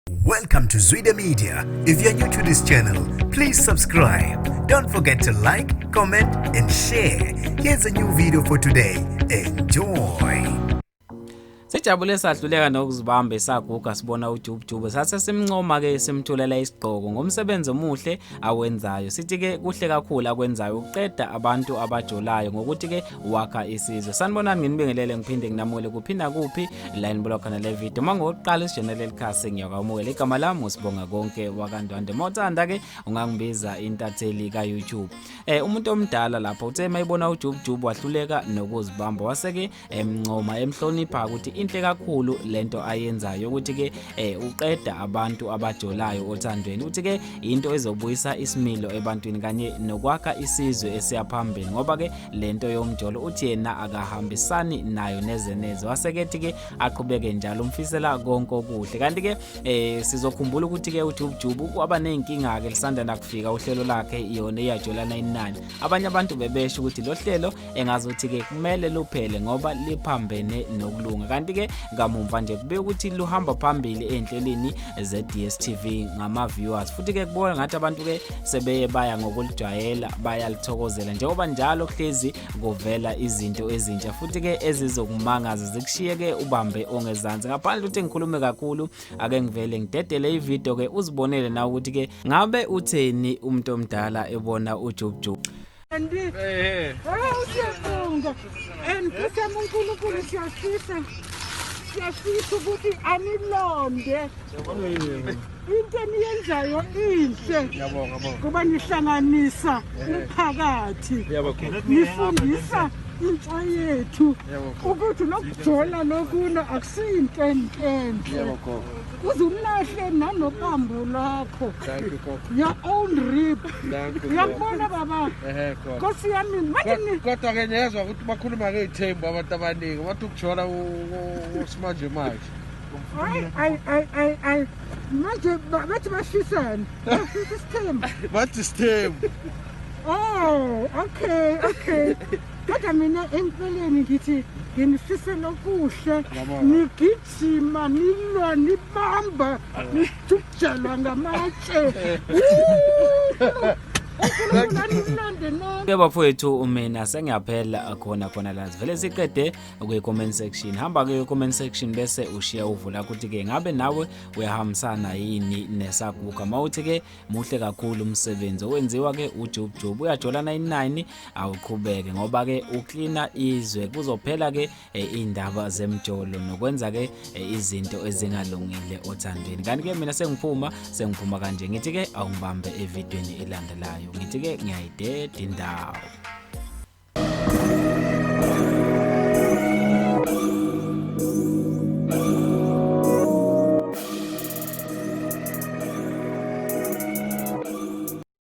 Welcome to Zwida Media. If you're new to this channel, please subscribe. Don't forget to like, comment, and share. Here's a new video for today. Enjoy. Sijabule sahluleka nokuzibamba esaguga sibona uJubujube sase simncoma ke simtholela isigqoko ngomsebenzi omuhle awenzayo. Sithi ke kuhle kakhulu akwenzayo uqeda abantu abajolayo ngokuthi ke wakha isizwe. Sanibonani nginibingelele ngiphinde nginamule kuphinda kuphi line block na le video. Mangoqala isijenele likhasi ngiyakwamukela igama lami usibonga konke wakandwande. Mothanda ke ungangibiza intatheli ka YouTube. Umuntu omdala lapho uthe mayibona uJubujube wahluleka nokuzibamba waseke emncoma emhlonipha ukuthi inhle kakhulu lento ayenzayo ukuthi ke uqeda abantu abajolayo othandweni uthi ke into ezobuyisa isimilo ebantwini kanye nokwakha isizwe esiyaphambili ngoba ke lento yomjolo uthi yena akahambisani nayo nezeneze wasekethi ke aqhubeke njalo umfisela konke okuhle kanti ke sizokhumbula ukuthi ke uJubujube kwaba nenkinga ke lisanda nakufika uhlelo lakhe iyona eyajola 99 abanye abantu bebesho ukuthi lo hlelo engazothi ke kumele luphele ngoba liphambene nokulunga kanti ke ngamumva nje kube ukuthi luhamba phambili enhlelweni ze DStv ngama viewers futhi ke kubona ngathi abantu ke sebeye baya ngokulijwayela bayalithokozela njengoba njalo kuhlezi kuvela izinto ezintsha futhi ke ezizokumangaza zikushiye ke ubambe ongezansi ngaphandle ukuthi ngikhulume kakhulu ake ngivele ngidedele ivideo ke uzibonele na ukuthi ke ngabe utheni umuntu omdala ebona uJubujube siyabonga and kusema uNkulunkulu siyafisa ukuthi anilonde into eniyenzayo inhle kuba nihlanganisa umphakathi nifundisa intsha yethu ukuthi lokujola lokuno akusiyinto enhle uzulahle nanopambo lakho your own rib uyabona baba Nkosi yami manje kodwa ke niyezwa ukuthi bakhuluma ngezithembu abantu abaningi bathi ukujola usimanje manje I manje bathi bashisana bathi isithembu oh okay kodwa mina empeleni ngithi nginifisela okuhle nigijima nilwa nibamba nijujela ngamatshe bafowethu mina sengiyaphela khona la vele siqede ku comment section hamba ke comment section bese ushiya uvula ukuthi ke ngabe nawe uyahambisana yini nesaguga mawuthi ke muhle kakhulu umsebenzi owenziwa ke uJubujube uyajola 99 awuqhubeke ngoba ke uklina izwe kuzophela ke indaba zemjolo nokwenza ke izinto ezingalungile othandweni kanti ke mina sengiphuma kanje ngithi ke awungibambe evidweni elandelayo ngithi ke ngiyayideda indawo